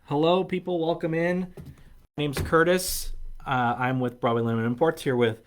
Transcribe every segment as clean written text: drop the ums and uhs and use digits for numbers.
Hello, people. Welcome in. My name's Curtis. I'm with Broadway Limited Imports here with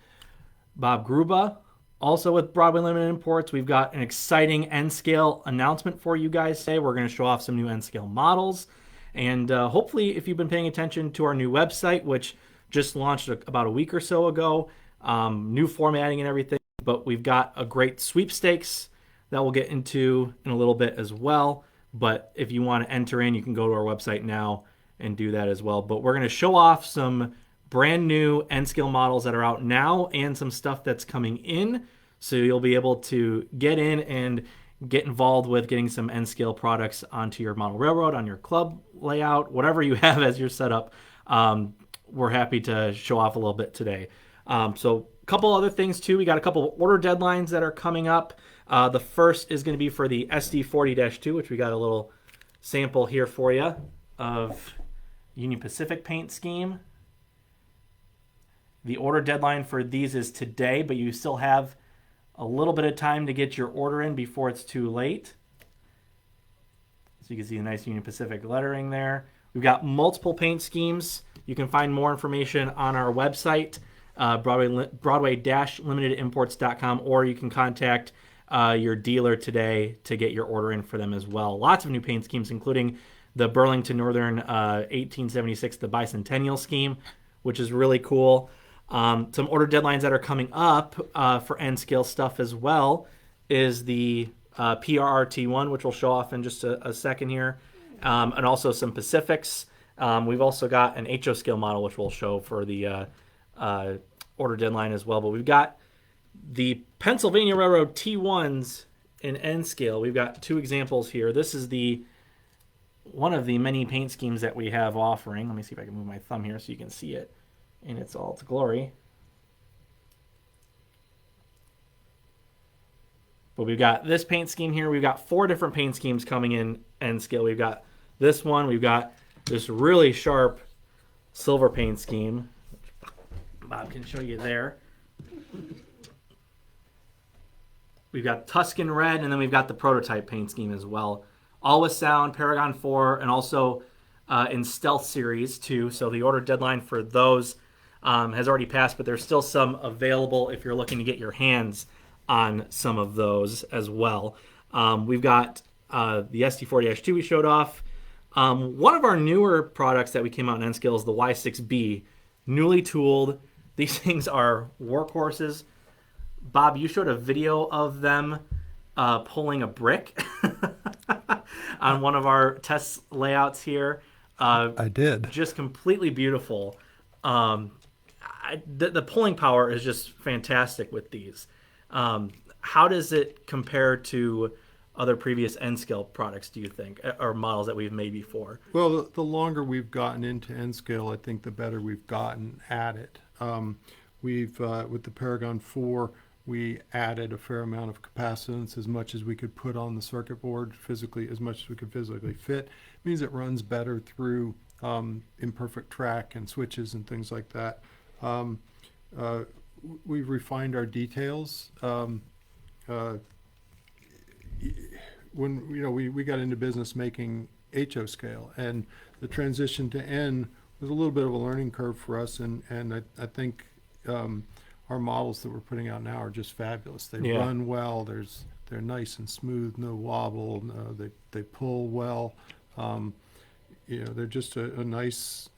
Bob Gruba. Also with Broadway Limited Imports, we've got an exciting N-scale announcement for you guys today. We're going to show off some new N-scale models. And hopefully, if you've been paying attention to our new website, which just launched about a week or so ago, new formatting and everything, but we've got a great sweepstakes that we'll get into in a little bit as well. But if you want to enter in, you can go to our website now and do that as well. But we're going to show off some brand new N-scale models that are out now and some stuff that's coming in. So you'll be able to get in and get involved with getting some N-scale products onto your model railroad, on your club layout, whatever you have as your setup. We're happy to show off a little bit today. So a couple other things too. We got a couple of order deadlines that are coming up. The first is going to be for the SD40-2, which we got a little sample here for you of Union Pacific paint scheme. The order deadline for these is today, but you still have a little bit of time to get your order in before it's too late. So you can see the nice Union Pacific lettering there. We've got multiple paint schemes. You can find more information on our website, Broadway-limitedimports.com, or you can contact your dealer today to get your order in for them as well. Lots of new paint schemes, including the Burlington Northern 1876, the Bicentennial scheme, which is really cool. Some order deadlines that are coming up for N-scale stuff as well is the PRRT1, which we'll show off in just a second here, and also some Pacifics. We've also got an HO scale model, which we'll show for the order deadline as well. But we've got the Pennsylvania Railroad T1s in N-scale. We've got two examples here. This is one of the many paint schemes that we have offering. Let me see if I can move my thumb here so you can see it in all its glory. But we've got this paint scheme here. We've got four different paint schemes coming in N-scale. We've got this one. We've got this really sharp silver paint scheme. Bob can show you there. We've got Tuscan Red, and then we've got the prototype paint scheme as well. All with Sound, Paragon 4, and also in Stealth Series too. So the order deadline for those has already passed, but there's still some available if you're looking to get your hands on some of those as well. We've got the SD40-2 we showed off. One of our newer products that we came out in N-scale is the Y6B, newly tooled. These things are workhorses. Bob, you showed a video of them pulling a brick on one of our test layouts here. I did. Just completely beautiful. The pulling power is just fantastic with these. How does it compare to other previous N-scale products, do you think, or models that we've made before? Well, the longer we've gotten into N-scale, I think the better we've gotten at it. We've with the Paragon 4, we added a fair amount of capacitance, as much as we could put on the circuit board physically, as much as we could physically fit. It means it runs better through imperfect track and switches and things like that. We've refined our details. When we got into business making HO scale, and the transition to N was a little bit of a learning curve for us, and I think our models that we're putting out now are just fabulous. They run well. They're nice and smooth, no wobble. They pull well. They're just a nice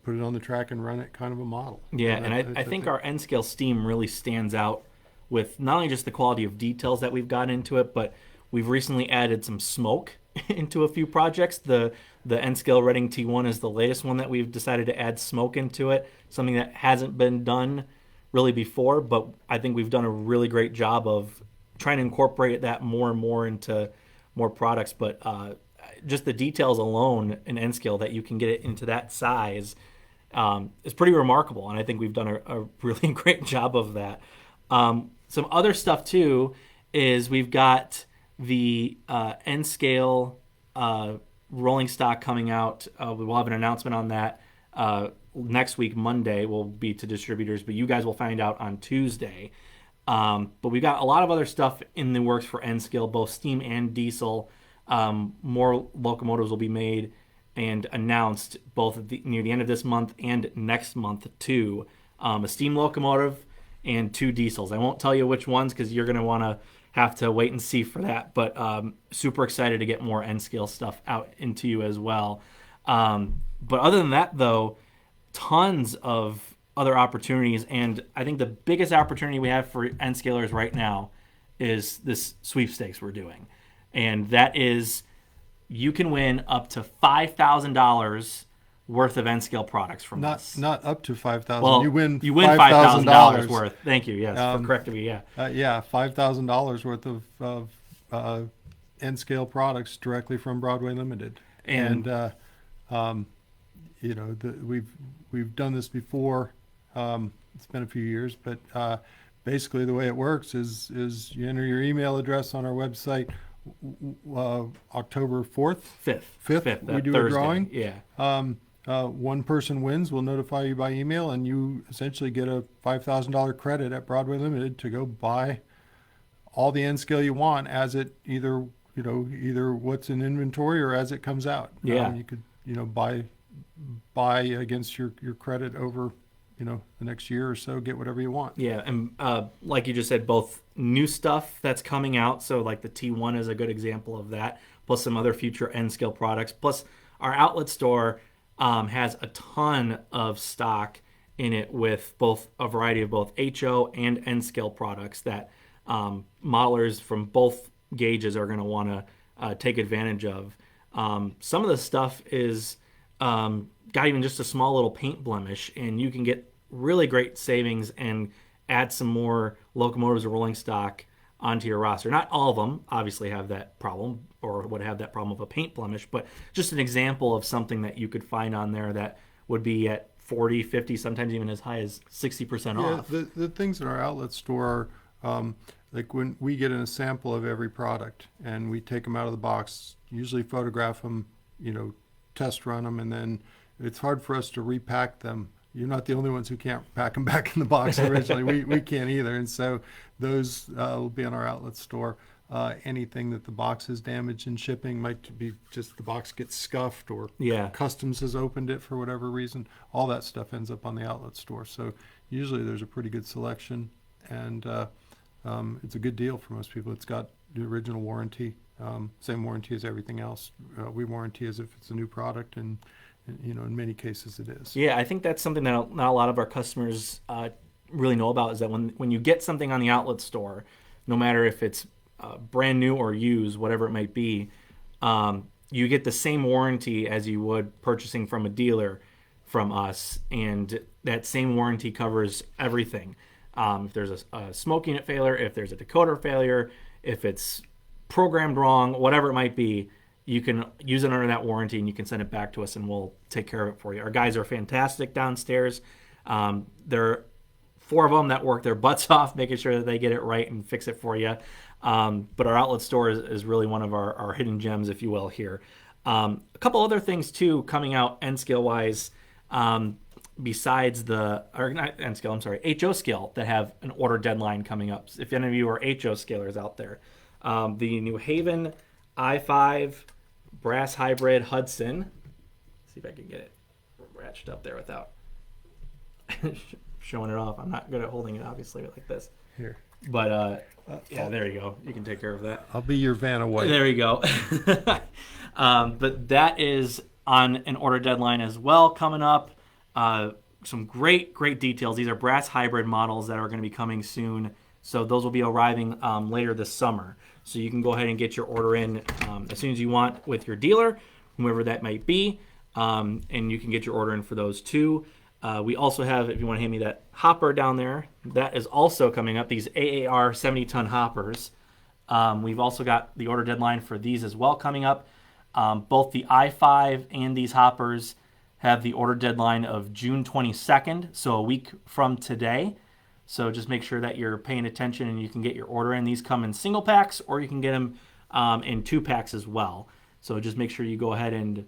put it on the track and run it kind of a model. Yeah, and I think our N-scale steam really stands out with not only just the quality of details that we've got into it, but we've recently added some smoke into a few projects. The N-scale Reading T1 is the latest one that we've decided to add smoke into it, something that hasn't been done really before, but I think we've done a really great job of trying to incorporate that more and more into more products. But just the details alone in N-scale that you can get it into that size is pretty remarkable, and I think we've done a really great job of that. Some other stuff too is we've got the N-scale rolling stock coming out. We will have an announcement on that next week. Monday will be to distributors, but you guys will find out on Tuesday. But we've got a lot of other stuff in the works for N-scale, both steam and diesel. More locomotives will be made and announced both near the end of this month and next month too, a steam locomotive and 2 diesels. I won't tell you which ones because you're going to want to have to wait and see for that. But super excited to get more N scale stuff out into you as well. But other than that, though, tons of other opportunities. And I think the biggest opportunity we have for N scalers right now is this sweepstakes we're doing. And that is you can win up to $5,000 worth of N scale products from us. Not up to 5,000. Well, you win $5,000 worth. Thank you. Yes, for correcting me. Yeah. $5,000 worth of N scale products directly from Broadway Limited. And we've done this before. It's been a few years, but basically the way it works is you enter your email address on our website. October 4th, 5th, we do Thursday. a drawing. Yeah. One person wins. We'll notify you by email, and you essentially get a $5,000 credit at Broadway Limited to go buy all the N scale you want as it either what's in inventory or as it comes out. Yeah. You could buy against your credit over the next year or so, get whatever you want. Yeah, and like you just said, both new stuff that's coming out, so like the T1 is a good example of that, plus some other future N-scale products, plus our outlet store has a ton of stock in it with both a variety of both HO and N-scale products that modelers from both gauges are going to want to take advantage of. Some of the stuff is got even just a small little paint blemish, and you can get really great savings and add some more locomotives or rolling stock onto your roster. Not all of them obviously have that problem or would have that problem of a paint blemish, but just an example of something that you could find on there that would be at 40, 50, sometimes even as high as 60% off. Yeah, the things in our outlet store are like when we get in a sample of every product and we take them out of the box, usually photograph them, test run them, and then it's hard for us to repack them. You're not the only ones who can't pack them back in the box originally. we can't either. And so those will be on our outlet store. Anything that the box is damaged in shipping might be just the box gets scuffed or customs has opened it for whatever reason. All that stuff ends up on the outlet store. So usually there's a pretty good selection, and it's a good deal for most people. It's got the original warranty, same warranty as everything else. We warranty as if it's a new product, and in many cases it is. Yeah, I think that's something that not a lot of our customers really know about, is that when you get something on the outlet store, no matter if it's brand new or used, whatever it might be, you get the same warranty as you would purchasing from a dealer from us, and that same warranty covers everything. If there's a smoke unit failure, if there's a decoder failure, if it's programmed wrong, whatever it might be, you can use it under that warranty and you can send it back to us and we'll take care of it for you. Our guys are fantastic downstairs. There are 4 of them that work their butts off making sure that they get it right and fix it for you. But our outlet store is really one of our hidden gems, if you will, here. A couple other things too coming out N-scale wise, besides not N-scale, I'm sorry, HO scale, that have an order deadline coming up. If any of you are HO scalers out there, the New Haven I5 brass hybrid Hudson. Let's see if I can get it ratcheted up there without showing it off. I'm not good at holding it, obviously, like this. Here. But there you go. You can take care of that. I'll be your Vanna White. There you go. But that is on an order deadline as well coming up. Some great details. These are brass hybrid models that are going to be coming soon. So those will be arriving later this summer. So you can go ahead and get your order in as soon as you want with your dealer, whoever that might be, and you can get your order in for those too. We also have, if you want to hand me that hopper down there, that is also coming up, these AAR 70-ton hoppers. We've also got the order deadline for these as well coming up. Both the i5 and these hoppers have the order deadline of June 22nd, so a week from today. So just make sure that you're paying attention and you can get your order in. These come in single packs, or you can get them in 2 packs as well. So just make sure you go ahead and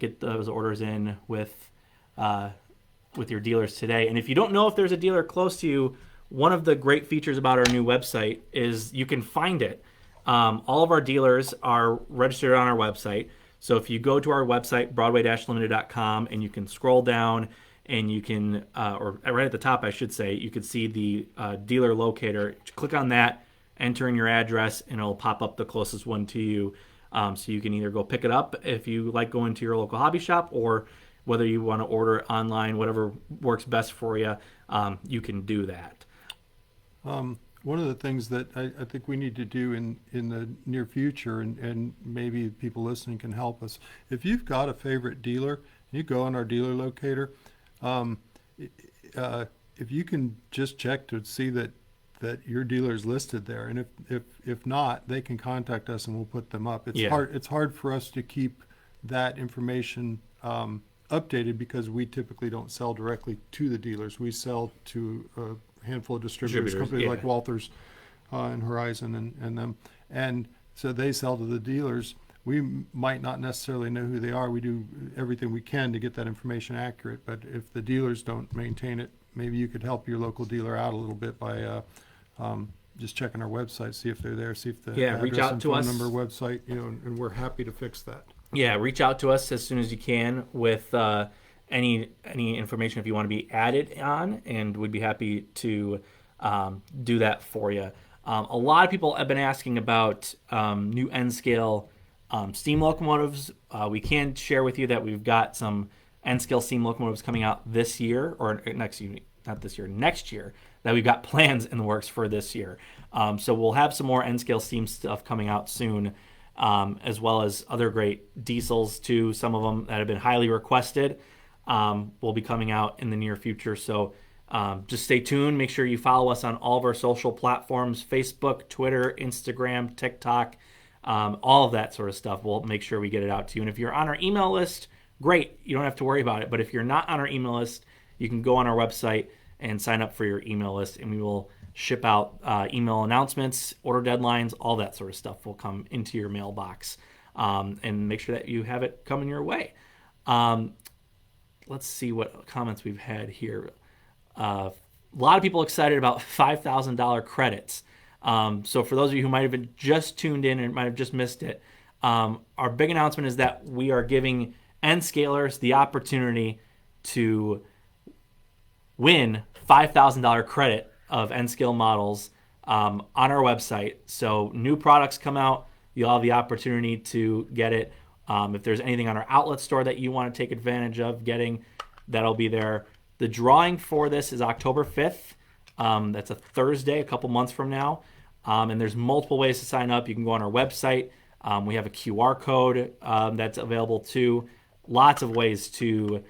get those orders in with your dealers today. And if you don't know if there's a dealer close to you, one of the great features about our new website is you can find it. All of our dealers are registered on our website. So if you go to our website, broadway-limited.com, and you can scroll down and you can, or right at the top, I should say, you can see the dealer locator. Click on that, enter in your address, and it'll pop up the closest one to you. So you can either go pick it up if you like going to your local hobby shop, or whether you want to order it online, whatever works best for you, you can do that. One of the things that I think we need to do in the near future, and maybe people listening can help us, if you've got a favorite dealer, you go on our dealer locator, if you can just check to see that your dealer is listed there, and if not, they can contact us and we'll put them up. It's hard for us to keep that information updated because we typically don't sell directly to the dealers. We sell to a handful of distributors, companies like Walthers and Horizon and them, and so they sell to the dealers. We might not necessarily know who they are. We do everything we can to get that information accurate, but if the dealers don't maintain it, maybe you could help your local dealer out a little bit by just checking our website, see if they're there, see if the reach out and to phone us. number, website, and we're happy to fix that. Yeah, reach out to us as soon as you can with any information if you want to be added on, and we'd be happy to do that for you. A lot of people have been asking about new N-scale steam locomotives. We can share with you that we've got some N-scale steam locomotives coming out this year, or next year, not this year, next year, that we've got plans in the works for this year. So we'll have some more N-scale steam stuff coming out soon, as well as other great diesels too. Some of them that have been highly requested will be coming out in the near future. So just stay tuned. Make sure you follow us on all of our social platforms: Facebook, Twitter, Instagram, TikTok, all of that sort of stuff. We'll make sure we get it out to you. And if you're on our email list, great. You don't have to worry about it. But if you're not on our email list, you can go on our website and sign up for your email list, and we will ship out email announcements, order deadlines, all that sort of stuff will come into your mailbox, and make sure that you have it coming your way. Let's see what comments we've had here. A lot of people excited about $5,000 credits. So for those of you who might have been just tuned in and might have just missed it, our big announcement is that we are giving N-scalers the opportunity to win $5,000 credit of N-scale models on our website. So new products come out, you'll have the opportunity to get it. If there's anything on our outlet store that you want to take advantage of getting, that'll be there. The drawing for this is October 5th. That's a Thursday, a couple months from now. And there's multiple ways to sign up. You can go on our website. We have a QR code that's available too. Lots of ways to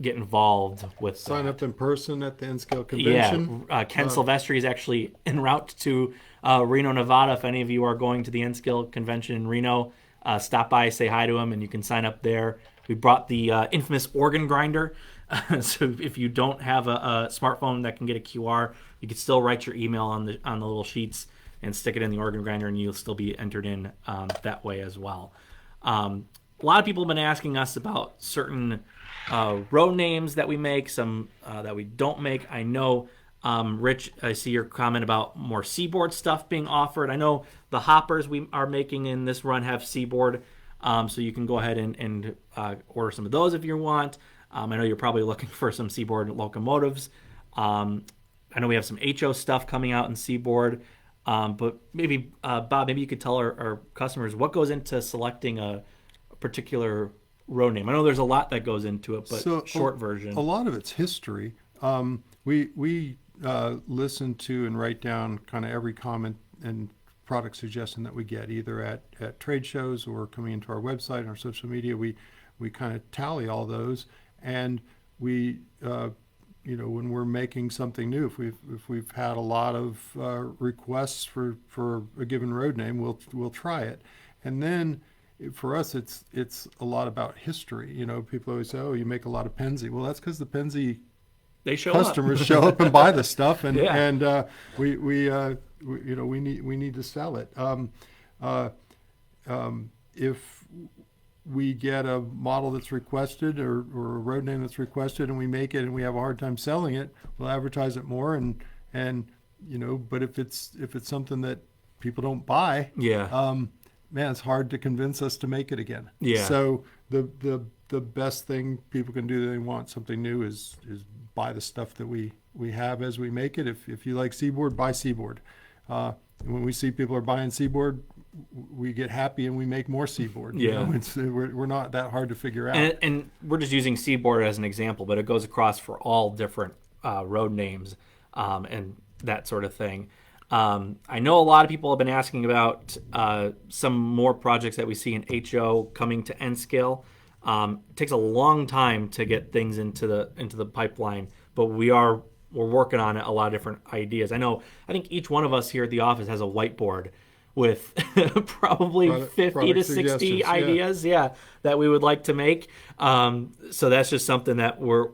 get involved with Sign that. up in person at the N-scale convention. Yeah, Ken Silvestri is actually en route to Reno, Nevada. If any of you are going to the N-scale convention in Reno, stop by, say hi to him, and you can sign up there. We brought the infamous organ grinder. So if you don't have a smartphone that can get a QR, you can still write your email on the little sheets and stick it in the organ grinder, and you'll still be entered in that way as well. A lot of people have been asking us about certain road names that we make, some that we don't make. I know, Rich, I see your comment about more Seaboard stuff being offered. I know the hoppers we are making in this run have Seaboard, so you can go ahead and order some of those if you want. I know you're probably looking for some Seaboard locomotives. I know we have some HO stuff coming out in Seaboard, but maybe, Bob, maybe you could tell our customers what goes into selecting a particular road name. I know there's a lot that goes into it, but short version. A lot of it's history. We listen to and write down kind of every comment and product suggestion that we get, either at trade shows or coming into our website and our social media. We kind of tally all those, and we when we're making something new, if we've had a lot of requests for a given road name, we'll try it. And then for us, it's a lot about history. People always say, "Oh, you make a lot of Penzi." Well, that's because the Penzi customers show up and buy the stuff, and yeah. and we need to sell it. If we get a model that's requested or a road name that's requested and we make it and we have a hard time selling it, we'll advertise it more, and but if it's something that people don't buy, yeah, man, it's hard to convince us to make it again. Yeah. So the best thing people can do that they want something new is buy the stuff that we have as we make it. If you like Seaboard, buy Seaboard. When we see people are buying Seaboard, we get happy and we make more Seaboard. Yeah. You know, we're not that hard to figure out. And we're just using Seaboard as an example, but it goes across for all different road names and that sort of thing. I know a lot of people have been asking about some more projects that we see in HO coming to N scale. It takes a long time to get things into the pipeline, but we're working on a lot of different ideas. I think each one of us here at the office has a whiteboard with probably 50 to 60 ideas, that we would like to make. So that's just something that we're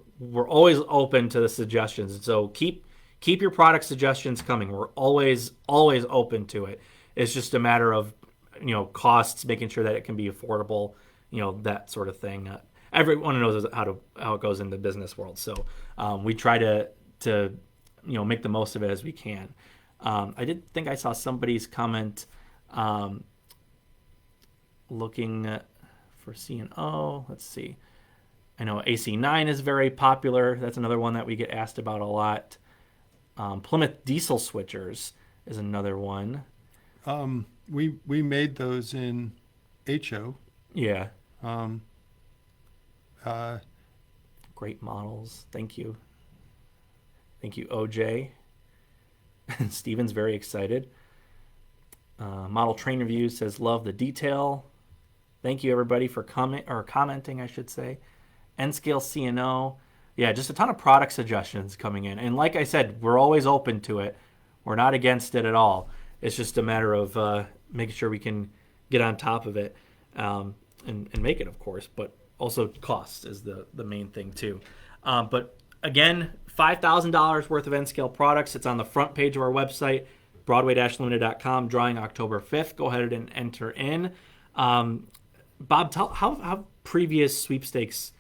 always open to the suggestions. So keep your product suggestions coming. We're always open to it. It's just a matter of costs, making sure that it can be affordable, that sort of thing. Everyone knows how it goes in the business world. So we try to make the most of it as we can. I did think I saw somebody's comment looking for C&O. Let's see. I know AC9 is very popular. That's another one that we get asked about a lot. Plymouth diesel switchers is another one. We made those in HO. Yeah. Great models. Thank you. Thank you, OJ. Steven's very excited. Model Train Review says, love the detail. Thank you, everybody, for commenting, I should say. N-Scale C&O. Yeah, just a ton of product suggestions coming in. And like I said, we're always open to it. We're not against it at all. It's just a matter of making sure we can get on top of it and make it, of course. But also cost is the main thing, too. But again, $5,000 worth of N-Scale products. It's on the front page of our website, Broadway-Limited.com, drawing October 5th. Go ahead and enter in. Bob, tell how previous sweepstakes,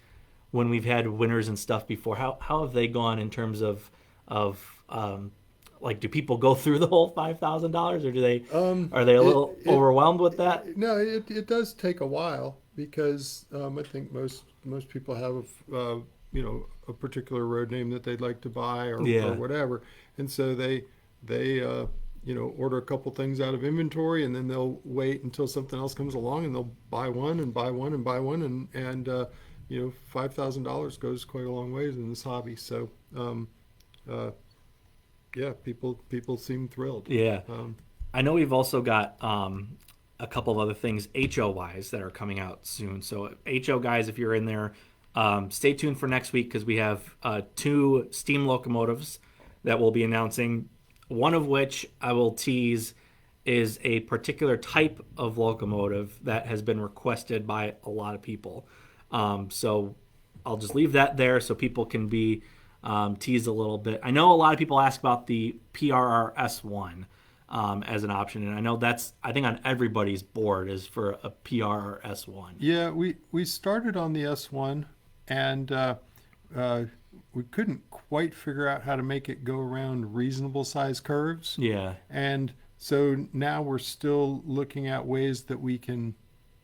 when we've had winners and stuff before, how have they gone in terms of do people go through the whole $5,000, or do they are they a little overwhelmed with that? No, it does take a while because I think most people have a particular road name that they'd like to buy or whatever, and so they order a couple things out of inventory, and then they'll wait until something else comes along, and they'll buy one and buy one and buy one, and $5,000 goes quite a long ways in this hobby. So people seem thrilled. Yeah. I know we've also got a couple of other things HO wise that are coming out soon. So HO guys, if you're in there, stay tuned for next week because we have 2 steam locomotives that we'll be announcing. One of which I will tease is a particular type of locomotive that has been requested by a lot of people. So I'll just leave that there so people can be teased a little bit. I know a lot of people ask about the PRRS1 as an option, and I know that's, I think, on everybody's board is for a PRRS1. Yeah, we started on the S1, and we couldn't quite figure out how to make it go around reasonable size curves. Yeah. And so now we're still looking at ways that we can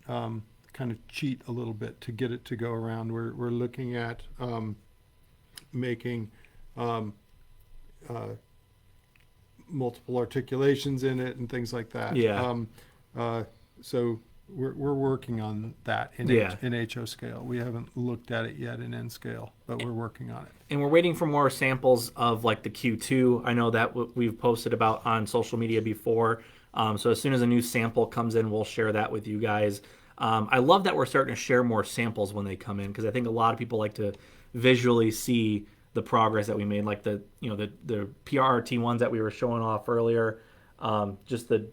kind of cheat a little bit to get it to go around. We're looking at making multiple articulations in it and things like that. Yeah. So we're working on that in HO scale. We haven't looked at it yet in N scale, but we're working on it. And we're waiting for more samples of like the Q2. I know that we've posted about on social media before. So as soon as a new sample comes in, we'll share that with you guys. I love that we're starting to share more samples when they come in, because I think a lot of people like to visually see the progress that we made, like the PRRT ones that we were showing off earlier. Just the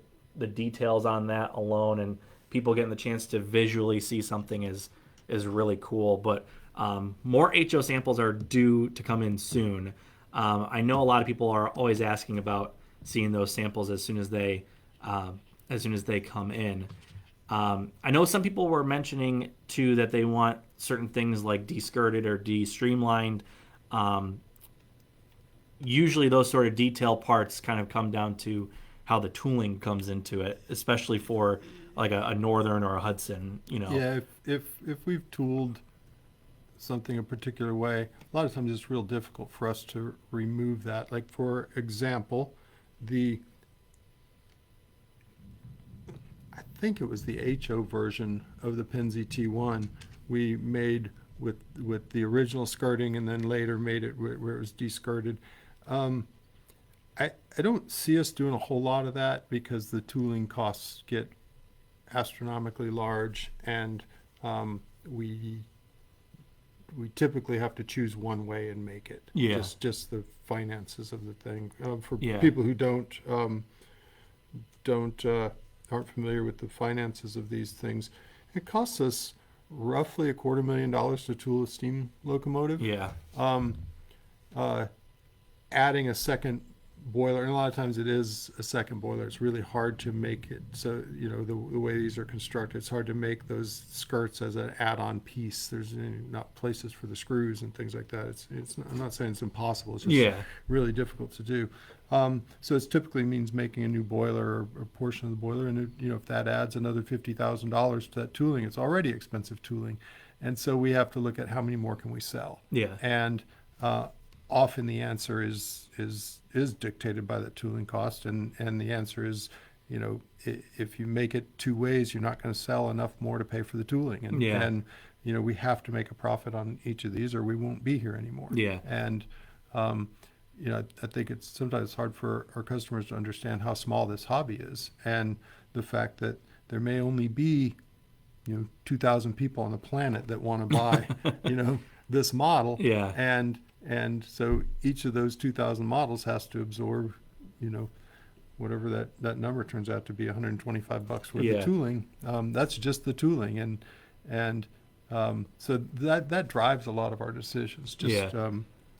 details on that alone, and people getting the chance to visually see something is really cool. But more HO samples are due to come in soon. I know a lot of people are always asking about seeing those samples as soon as they come in. I know some people were mentioning too that they want certain things like de-skirted or de-streamlined. Usually those sort of detail parts kind of come down to how the tooling comes into it, especially for like a Northern or a Hudson, you know. Yeah, if we've tooled something a particular way, a lot of times it's real difficult for us to remove that. Like, for example, I think it was the HO version of the Penzi T1 we made with the original skirting, and then later made it where it was de-skirted. Um, I don't see us doing a whole lot of that because the tooling costs get astronomically large, and we typically have to choose one way and make it. Yeah. Just the finances of the thing. For Yeah. people who aren't familiar with the finances of these things, it costs us roughly $250,000 to tool a steam locomotive. Yeah. Adding a second boiler, and a lot of times it is a second boiler. It's really hard to make it. So, the way these are constructed, it's hard to make those skirts as an add-on piece. There's not places for the screws and things like that. It's I'm not saying it's impossible. It's just really difficult to do. So it typically means making a new boiler or a portion of the boiler, and if that adds another $50,000 to that tooling, it's already expensive tooling, and so we have to look at how many more can we sell. Yeah. And often the answer is dictated by the tooling cost, and the answer is, if you make it two ways, you're not going to sell enough more to pay for the tooling, and we have to make a profit on each of these, or we won't be here anymore. Yeah. And I think it's sometimes hard for our customers to understand how small this hobby is, and the fact that there may only be 2,000 people on the planet that want to buy this model. Yeah. And so each of those 2,000 models has to absorb, whatever that number turns out to be, $125 worth of tooling. That's just the tooling, and so that drives a lot of our decisions.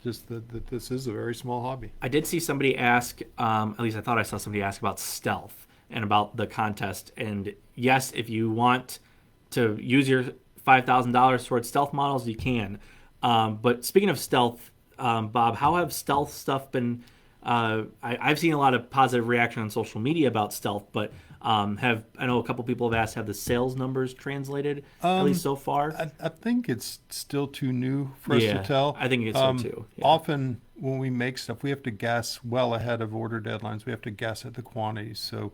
Just that this is a very small hobby. I did see somebody ask, at least I thought I saw somebody ask about stealth and about the contest. And yes, if you want to use your $5,000 towards stealth models, you can. But speaking of stealth, Bob, how have stealth stuff been? I've seen a lot of positive reaction on social media about stealth, but I know a couple people have asked, have the sales numbers translated, at least so far? I think it's still too new for us to tell. I think it's so too. Yeah. Often when we make stuff, we have to guess well ahead of order deadlines. We have to guess at the quantities. So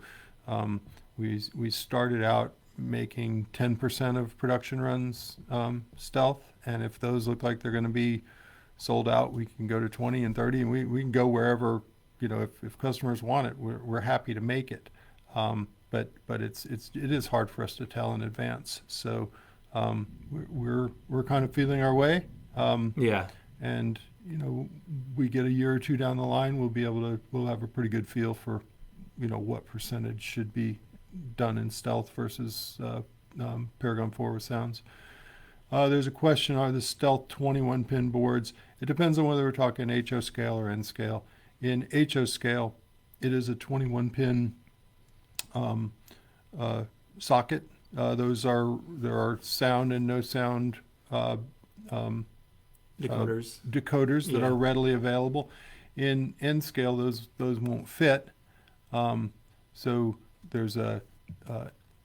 we started out making 10% of production runs stealth, and if those look like they're going to be sold out, we can go to 20 and 30, and we can go wherever, if customers want it, we're happy to make it. But it is hard for us to tell in advance. So we're kind of feeling our way. And we get a year or two down the line, we'll have a pretty good feel for what percentage should be done in stealth versus Paragon 4 with sounds. There's a question, are the stealth 21 pin boards? It depends on whether we're talking HO scale or N scale. In HO scale, it is a 21 pin socket. There are sound and no sound decoders that are readily available. In N scale, those won't fit. So there's a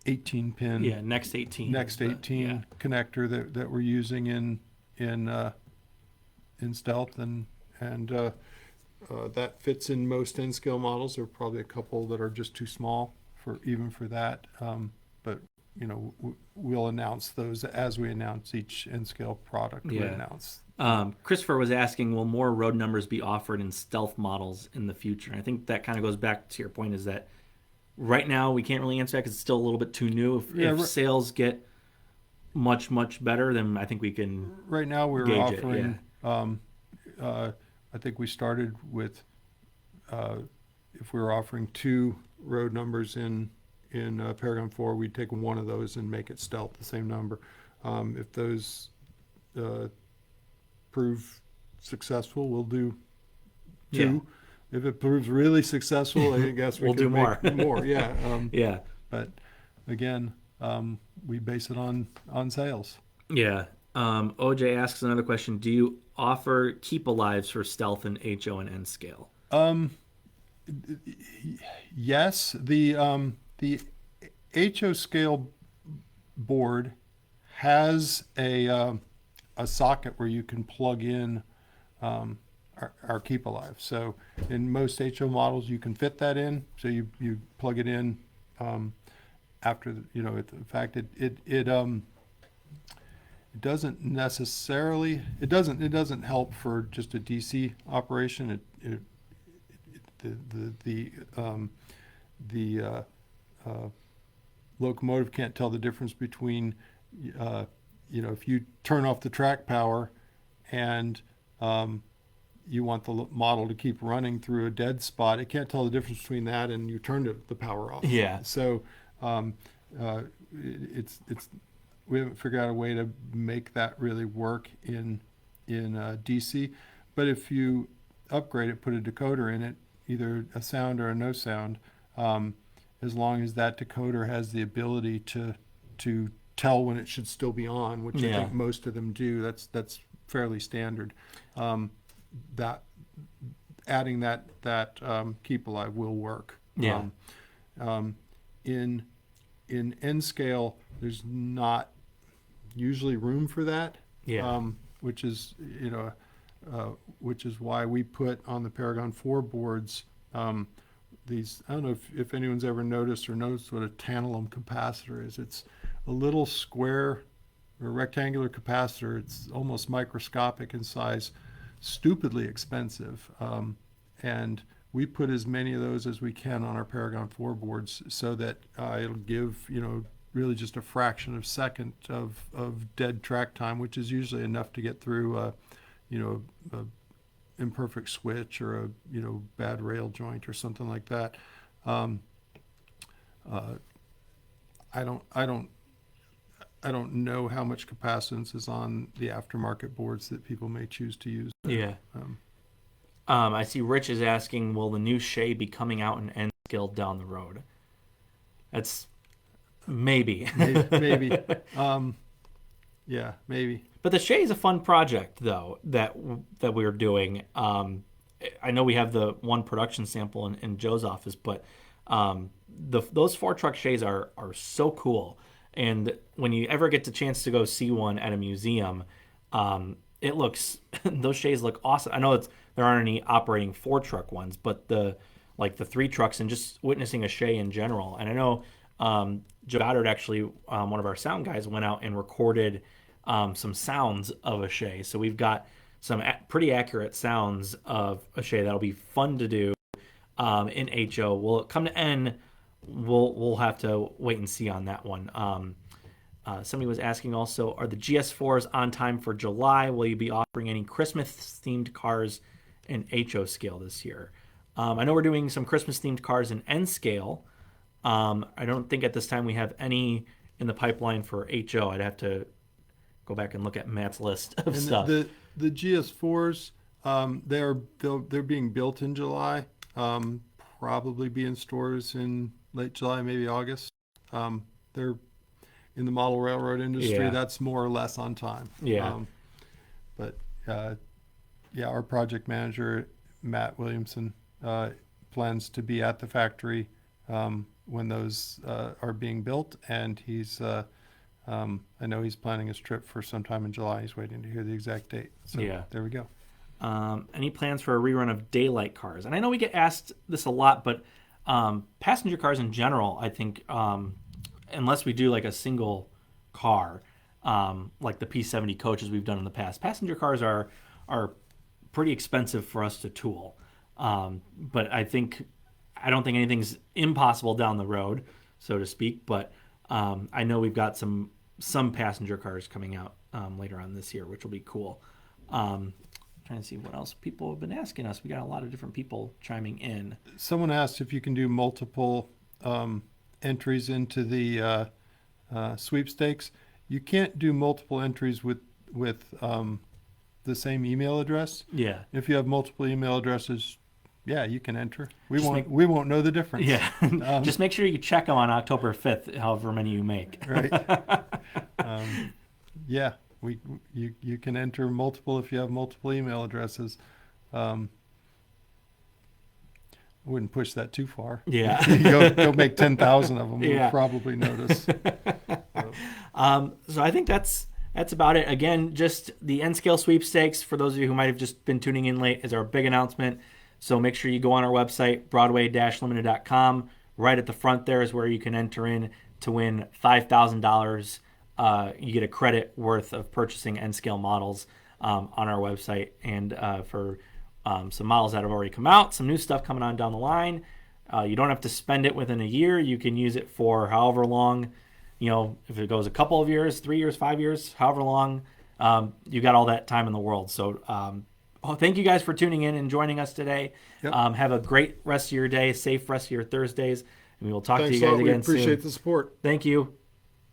18 pin. Next 18 connector that we're using in stealth, and that fits in most N scale models. There are probably a couple that are just too small for that. But we'll announce those as we announce each N scale product. We announce. Christopher was asking, will more road numbers be offered in stealth models in the future? And I think that kind of goes back to your point, is that right now we can't really answer that because it's still a little bit too new. If sales get much better, then I think we can. Right now we're offering. I think we started with if we were offering 2 road numbers in Paragon 4, we'd take one of those and make it stealth, the same number. If those prove successful, we'll do 2. If it proves really successful, I guess we'll do more. Yeah. But again, we base it on sales. Yeah. OJ asks another question: do you offer keep alives for stealth in HO and N scale? Yes. The HO scale board has a socket where you can plug in our Keep Alive. So in most HO models, you can fit that in. So you plug it in after in fact it doesn't necessarily it doesn't help for just a DC operation. The locomotive can't tell the difference between if you turn off the track power and you want the model to keep running through a dead spot, it can't tell the difference between that and you turn the power off. Yeah. So it's we haven't figured out a way to make that really work in DC. But if you upgrade it, put a decoder in it, either a sound or a no sound, as long as that decoder has the ability to tell when it should still be on, which I think most of them do. That's fairly standard. That adding that Keep Alive will work. Yeah. In N scale, there's not usually room for that. Yeah. Which is which is why we put on the Paragon 4 boards these. I don't know if anyone's ever noticed what a tantalum capacitor is. It's a little square or rectangular capacitor. It's almost microscopic in size, stupidly expensive, and we put as many of those as we can on our Paragon 4 boards so that it'll give really just a fraction of a second of dead track time, which is usually enough to get through a imperfect switch or a bad rail joint or something like that. I don't know how much capacitance is on the aftermarket boards that people may choose to use. Yeah. I see Rich is asking, will the new Shay be coming out in N scale down the road? That's maybe. Maybe. Yeah, maybe. But the Shay is a fun project, though, that we're doing. I know we have the one production sample in Joe's office, but those 4-truck Shays are so cool. And when you ever get the chance to go see one at a museum, it looks those Shays look awesome. I know there aren't any operating 4-truck ones, but the 3 trucks and just witnessing a Shay in general. And I know Joe Goddard, actually, one of our sound guys, went out and recorded some sounds of a Shay. So we've got some pretty accurate sounds of a Shay that'll be fun to do in HO. Will it come to N? We'll have to wait and see on that one. Somebody was asking also, are the GS4s on time for July? Will you be offering any Christmas-themed cars in HO scale this year? I know we're doing some Christmas-themed cars in N scale. I don't think at this time we have any in the pipeline for HO. I'd have to go back and look at Matt's list of stuff. The GS4s, they're being built in July. Probably be in stores in late July, maybe August. They're in the model railroad industry. Yeah. That's more or less on time. Yeah. Our project manager, Matt Williamson, plans to be at the factory when those are being built, and he's I know he's planning his trip for sometime in July. He's waiting to hear the exact date. So there we go. Any plans for a rerun of daylight cars? And I know we get asked this a lot, but passenger cars in general, I think, unless we do like a single car, like the P70 coaches we've done in the past, passenger cars are pretty expensive for us to tool. But I don't think anything's impossible down the road, so to speak. But I know we've got some passenger cars coming out later on this year, which will be cool. Trying to see what else people have been asking us. We got a lot of different people chiming in. Someone asked if you can do multiple entries into the sweepstakes. You can't do multiple entries with the same email address. Yeah. If you have multiple email addresses, yeah, you can enter. We won't know the difference. Yeah. Just make sure you check them on October 5th, however many you make. Right. Yeah. You can enter multiple if you have multiple email addresses. wouldn't push that too far. Yeah. Go make 10,000 of them. Yeah. We'll probably notice. So I think that's about it. Again, just the N-Scale Sweepstakes, for those of you who might have just been tuning in late, is our big announcement. So make sure you go on our website, broadway-limited.com. Right at the front there is where you can enter in to win $5,000. You get a credit worth of purchasing N-Scale models on our website. And for some models that have already come out, some new stuff coming on down the line, you don't have to spend it within a year. You can use it for however long. If it goes a couple of years, 3 years, 5 years, however long, you got all that time in the world. So thank you guys for tuning in and joining us today. Yep. Have a great rest of your day, safe rest of your Thursdays, and we will talk to you Thanks a guys lot. We again soon. appreciate the support. Thank you.